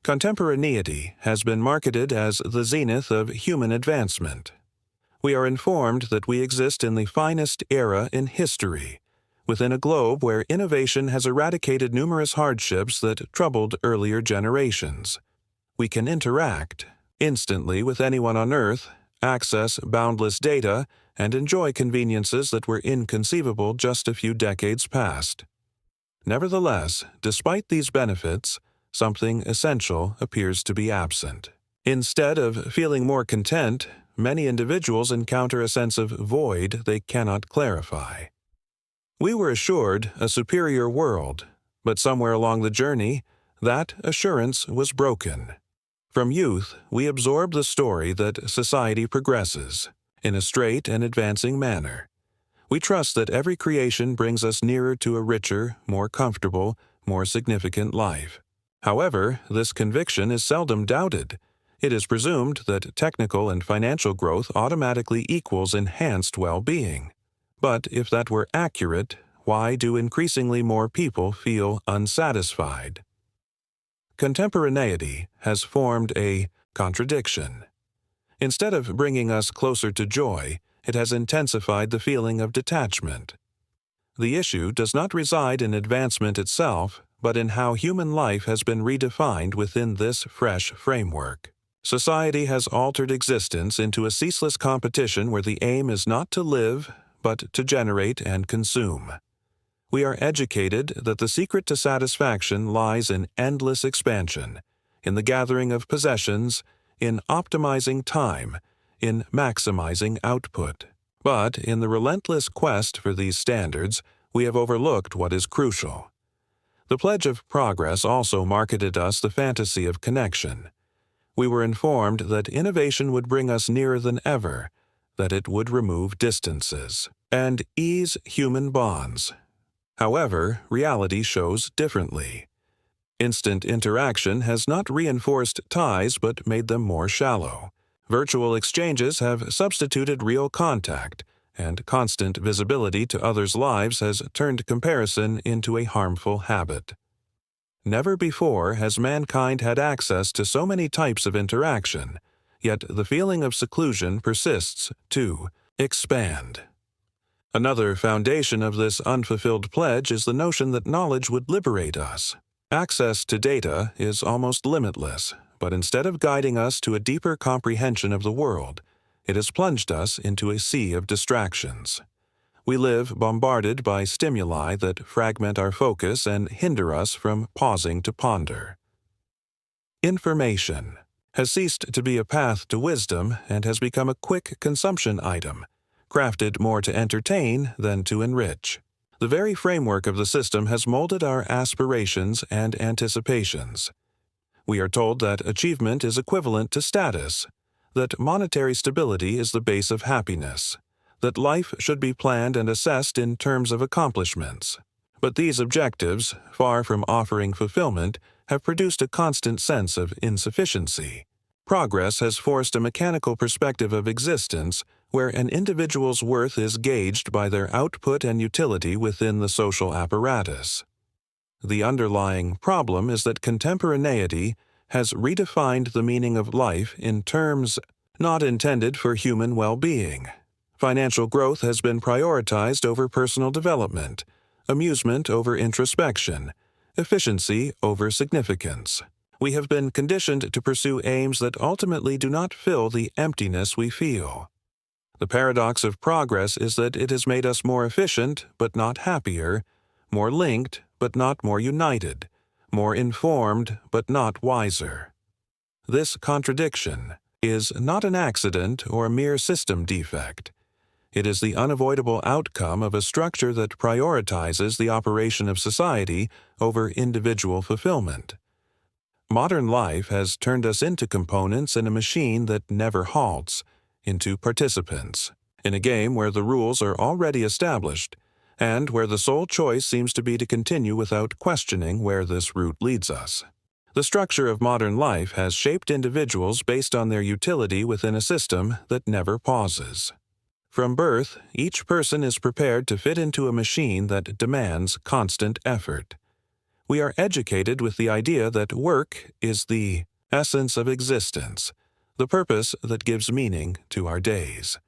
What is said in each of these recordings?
Contemporaneity has been marketed as the zenith of human advancement. We are informed that we exist in the finest era in history, within a globe where innovation has eradicated numerous hardships that troubled earlier generations. We can interact instantly with anyone on Earth, access boundless data, and enjoy conveniences that were inconceivable just a few decades past. Nevertheless, despite these benefits, something essential appears to be absent. Instead of feeling more content, many individuals encounter a sense of void they cannot clarify. We were assured a superior world, but somewhere along the journey, that assurance was broken. From youth, we absorb the story that society progresses in a straight and advancing manner. We trust that every creation brings us nearer to a richer, more comfortable, more significant life. However, this conviction is seldom doubted. It is presumed that technical and financial growth automatically equals enhanced well-being. But if that were accurate, why do increasingly more people feel unsatisfied? Contemporaneity has formed a contradiction. Instead of bringing us closer to joy, it has intensified the feeling of detachment. The issue does not reside in advancement itself, but in how human life has been redefined within this fresh framework. Society has altered existence into a ceaseless competition where the aim is not to live, but to generate and consume. We are educated that the secret to satisfaction lies in endless expansion, in the gathering of possessions, in optimizing time, in maximizing output. But in the relentless quest for these standards, we have overlooked what is crucial. The Pledge of Progress also marketed us the fantasy of connection. We were informed that innovation would bring us nearer than ever, that it would remove distances and ease human bonds. However, reality shows differently. Instant interaction has not reinforced ties but made them more shallow. Virtual exchanges have substituted real contact, and constant visibility to others' lives has turned comparison into a harmful habit. Never before has mankind had access to so many types of interaction, yet the feeling of seclusion persists to expand. Another foundation of this unfulfilled pledge is the notion that knowledge would liberate us. Access to data is almost limitless, but instead of guiding us to a deeper comprehension of the world, it has plunged us into a sea of distractions. We live bombarded by stimuli that fragment our focus and hinder us from pausing to ponder. Information has ceased to be a path to wisdom and has become a quick consumption item, crafted more to entertain than to enrich. The very framework of the system has molded our aspirations and anticipations. We are told that achievement is equivalent to status, that monetary stability is the base of happiness, that life should be planned and assessed in terms of accomplishments. But these objectives, far from offering fulfillment, have produced a constant sense of insufficiency. Progress has forced a mechanical perspective of existence where an individual's worth is gauged by their output and utility within the social apparatus. The underlying problem is that contemporaneity has redefined the meaning of life in terms not intended for human well-being. Financial growth has been prioritized over personal development, amusement over introspection, efficiency over significance. We have been conditioned to pursue aims that ultimately do not fill the emptiness we feel. The paradox of progress is that it has made us more efficient but not happier, more linked but not more united, more informed but not wiser. This contradiction is not an accident or a mere system defect. It is the unavoidable outcome of a structure that prioritizes the operation of society over individual fulfillment. Modern life has turned us into components in a machine that never halts, into participants, in a game where the rules are already established, and where the sole choice seems to be to continue without questioning where this route leads us. The structure of modern life has shaped individuals based on their utility within a system that never pauses. From birth, each person is prepared to fit into a machine that demands constant effort. We are educated with the idea that work is the essence of existence, the purpose that gives meaning to our days.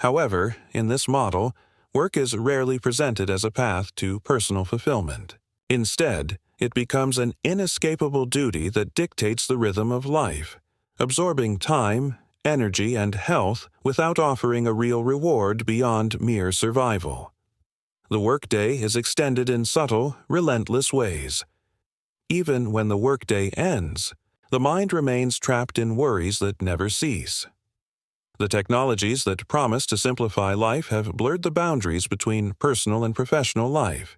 However, in this model, work is rarely presented as a path to personal fulfillment. Instead, it becomes an inescapable duty that dictates the rhythm of life, absorbing time, energy, and health without offering a real reward beyond mere survival. The workday is extended in subtle, relentless ways. Even when the workday ends, the mind remains trapped in worries that never cease. The technologies that promise to simplify life have blurred the boundaries between personal and professional life,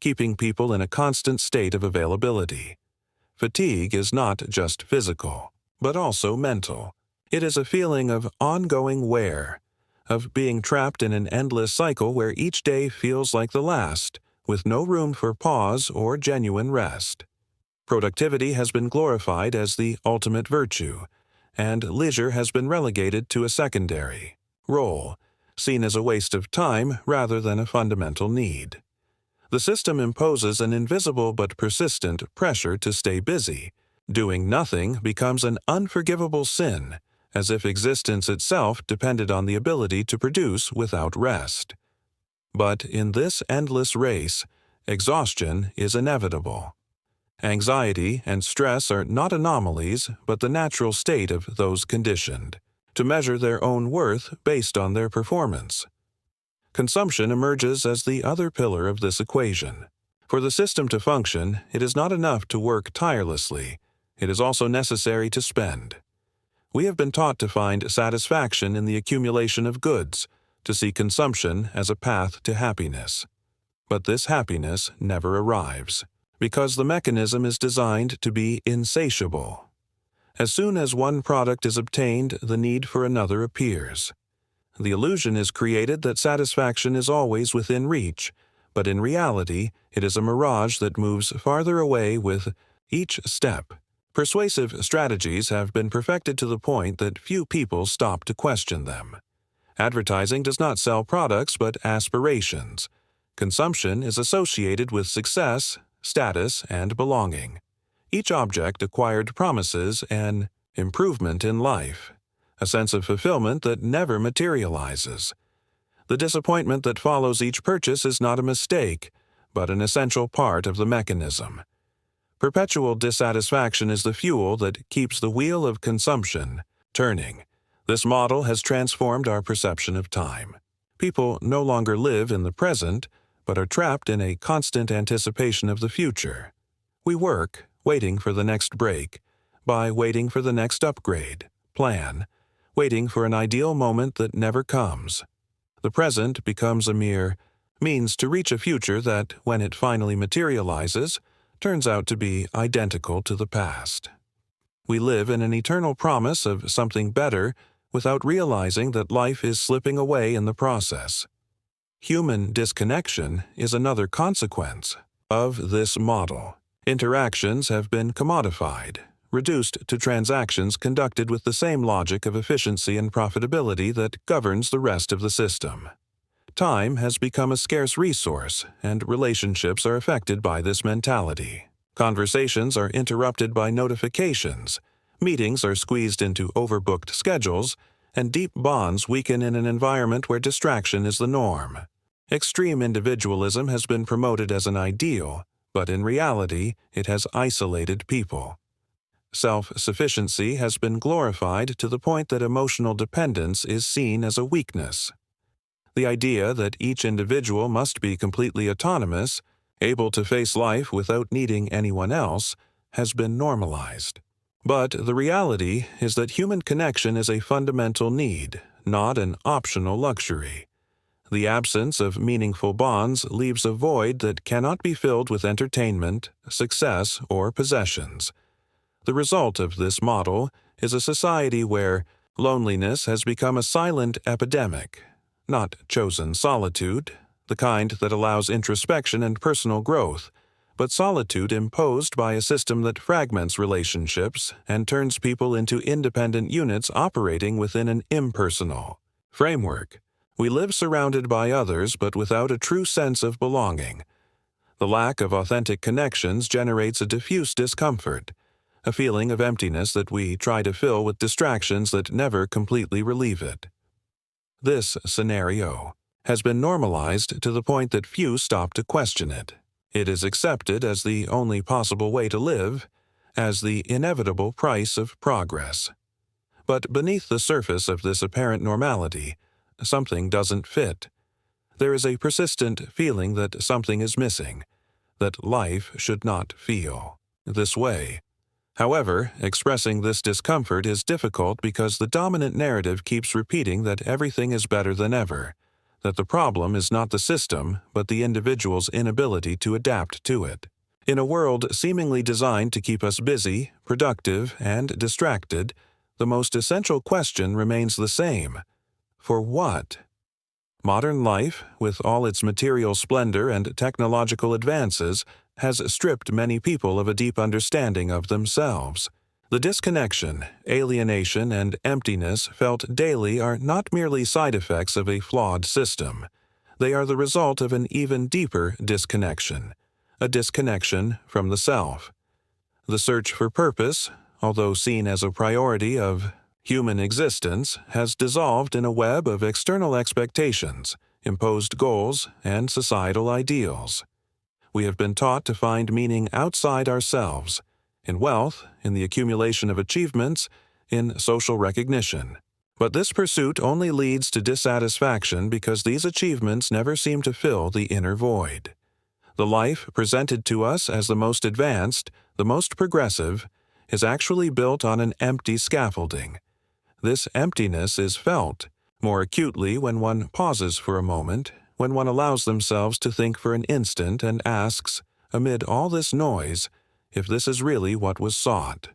keeping people in a constant state of availability. Fatigue is not just physical, but also mental. It is a feeling of ongoing wear, of being trapped in an endless cycle where each day feels like the last, with no room for pause or genuine rest. Productivity has been glorified as the ultimate virtue, and leisure has been relegated to a secondary role, seen as a waste of time rather than a fundamental need. The system imposes an invisible but persistent pressure to stay busy. Doing nothing becomes an unforgivable sin, as if existence itself depended on the ability to produce without rest. But in this endless race, exhaustion is inevitable. Anxiety and stress are not anomalies, but the natural state of those conditioned to measure their own worth based on their performance. Consumption emerges as the other pillar of this equation. For the system to function, it is not enough to work tirelessly. It is also necessary to spend. We have been taught to find satisfaction in the accumulation of goods, to see consumption as a path to happiness. But this happiness never arrives, because the mechanism is designed to be insatiable. As soon as one product is obtained, the need for another appears. The illusion is created that satisfaction is always within reach, but in reality, it is a mirage that moves farther away with each step. Persuasive strategies have been perfected to the point that few people stop to question them. Advertising does not sell products but aspirations. Consumption is associated with success, status, and belonging. Each object acquired promises an improvement in life, a sense of fulfillment that never materializes. The disappointment that follows each purchase is not a mistake, but an essential part of the mechanism. Perpetual dissatisfaction is the fuel that keeps the wheel of consumption turning. This model has transformed our perception of time. People no longer live in the present, but are trapped in a constant anticipation of the future. We work, waiting for the next break, by waiting for the next upgrade, plan, waiting for an ideal moment that never comes. The present becomes a mere means to reach a future that, when it finally materializes, turns out to be identical to the past. We live in an eternal promise of something better without realizing that life is slipping away in the process. Human disconnection is another consequence of this model. Interactions have been commodified, reduced to transactions conducted with the same logic of efficiency and profitability that governs the rest of the system. Time has become a scarce resource, and relationships are affected by this mentality. Conversations are interrupted by notifications, meetings are squeezed into overbooked schedules, and deep bonds weaken in an environment where distraction is the norm. Extreme individualism has been promoted as an ideal, but in reality, it has isolated people. Self-sufficiency has been glorified to the point that emotional dependence is seen as a weakness. The idea that each individual must be completely autonomous, able to face life without needing anyone else, has been normalized. But the reality is that human connection is a fundamental need, not an optional luxury. The absence of meaningful bonds leaves a void that cannot be filled with entertainment, success, or possessions. The result of this model is a society where loneliness has become a silent epidemic, not chosen solitude, the kind that allows introspection and personal growth, but solitude imposed by a system that fragments relationships and turns people into independent units operating within an impersonal framework. We live surrounded by others but without a true sense of belonging. The lack of authentic connections generates a diffuse discomfort, a feeling of emptiness that we try to fill with distractions that never completely relieve it. This scenario has been normalized to the point that few stop to question it. It is accepted as the only possible way to live, as the inevitable price of progress. But beneath the surface of this apparent normality, something doesn't fit. There is a persistent feeling that something is missing, that life should not feel this way. However, expressing this discomfort is difficult because the dominant narrative keeps repeating that everything is better than ever, that the problem is not the system, but the individual's inability to adapt to it. In a world seemingly designed to keep us busy, productive, and distracted, the most essential question remains the same. For what? Modern life, with all its material splendor and technological advances, has stripped many people of a deep understanding of themselves. The disconnection, alienation, and emptiness felt daily are not merely side effects of a flawed system. They are the result of an even deeper disconnection, a disconnection from the self. The search for purpose, although seen as a priority of human existence, has dissolved in a web of external expectations, imposed goals, and societal ideals. We have been taught to find meaning outside ourselves, in wealth, in the accumulation of achievements, in social recognition. But this pursuit only leads to dissatisfaction because these achievements never seem to fill the inner void. The life presented to us as the most advanced, the most progressive, is actually built on an empty scaffolding. This emptiness is felt more acutely when one pauses for a moment, when one allows themselves to think for an instant and asks, amid all this noise, if this is really what was sought.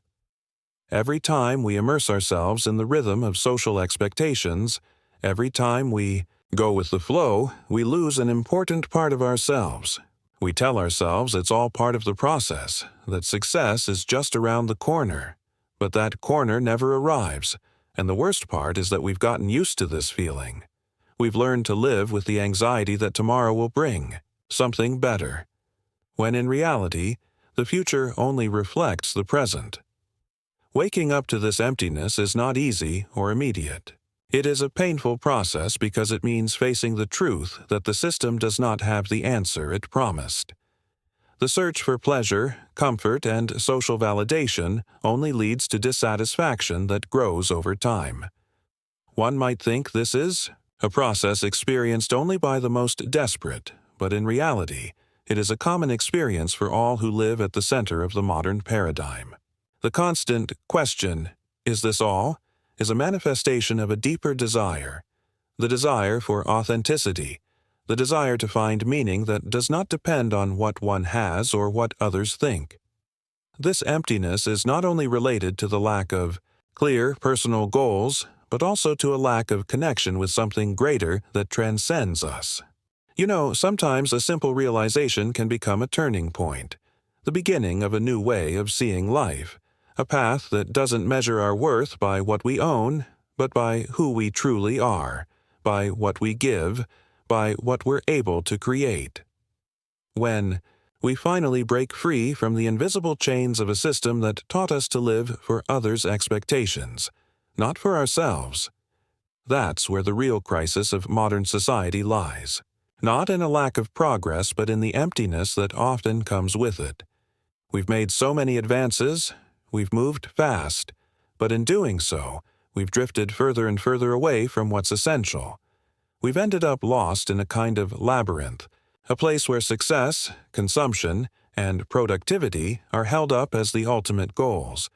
Every time we immerse ourselves in the rhythm of social expectations, every time we go with the flow, we lose an important part of ourselves. We tell ourselves it's all part of the process, that success is just around the corner. But that corner never arrives, and the worst part is that we've gotten used to this feeling. We've learned to live with the anxiety that tomorrow will bring something better, when in reality, the future only reflects the present. Waking up to this emptiness is not easy or immediate. It is a painful process because it means facing the truth that the system does not have the answer it promised. The search for pleasure, comfort, and social validation only leads to dissatisfaction that grows over time. One might think this is a process experienced only by the most desperate, but in reality, it is a common experience for all who live at the center of the modern paradigm. The constant question, "Is this all?" is a manifestation of a deeper desire, the desire for authenticity, the desire to find meaning that does not depend on what one has or what others think. This emptiness is not only related to the lack of clear personal goals, but also to a lack of connection with something greater that transcends us. You know, sometimes a simple realization can become a turning point, the beginning of a new way of seeing life, a path that doesn't measure our worth by what we own, but by who we truly are, by what we give, by what we're able to create. When we finally break free from the invisible chains of a system that taught us to live for others' expectations, not for ourselves, that's where the real crisis of modern society lies. Not in a lack of progress, but in the emptiness that often comes with it. We've made so many advances, we've moved fast, but in doing so, we've drifted further and further away from what's essential. We've ended up lost in a kind of labyrinth, a place where success, consumption, and productivity are held up as the ultimate goals.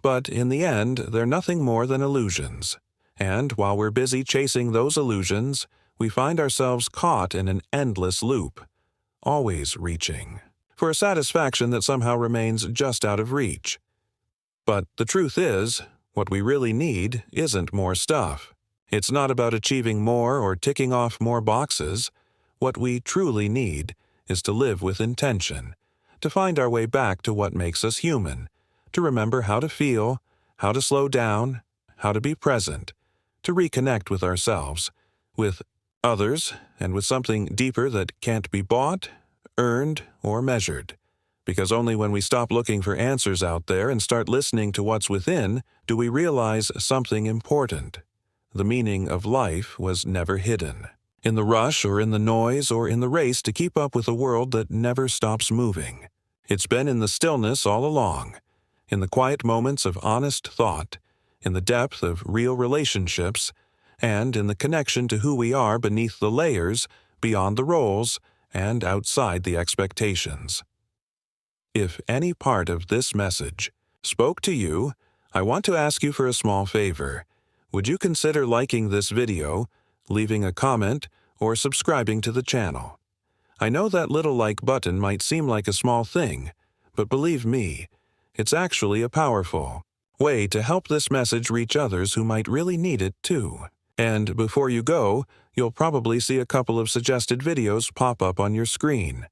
But in the end, they're nothing more than illusions. And while we're busy chasing those illusions, we find ourselves caught in an endless loop, always reaching for a satisfaction that somehow remains just out of reach. But the truth is, what we really need isn't more stuff. It's not about achieving more or ticking off more boxes. What we truly need is to live with intention, to find our way back to what makes us human, to remember how to feel, how to slow down, how to be present, to reconnect with ourselves, with others, and with something deeper that can't be bought earned, or measured. Because only when we stop looking for answers out there and start listening to what's within do we realize something important. The meaning of life was never hidden. In the rush or in the noise or in the race to keep up with a world that never stops moving. It's been in the stillness all along, in the quiet moments of honest thought, in the depth of real relationships, and in the connection to who we are beneath the layers, beyond the roles, and outside the expectations. If any part of this message spoke to you, I want to ask you for a small favor. Would you consider liking this video, leaving a comment, or subscribing to the channel? I know that little like button might seem like a small thing, but believe me, it's actually a powerful way to help this message reach others who might really need it too. And before you go, you'll probably see a couple of suggested videos pop up on your screen.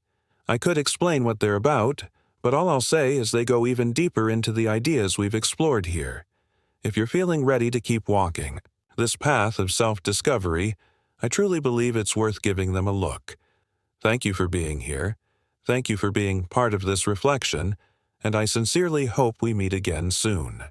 I could explain what they're about, but all I'll say is they go even deeper into the ideas we've explored here. If you're feeling ready to keep walking this path of self-discovery, I truly believe it's worth giving them a look. Thank you for being here. Thank you for being part of this reflection, and I sincerely hope we meet again soon.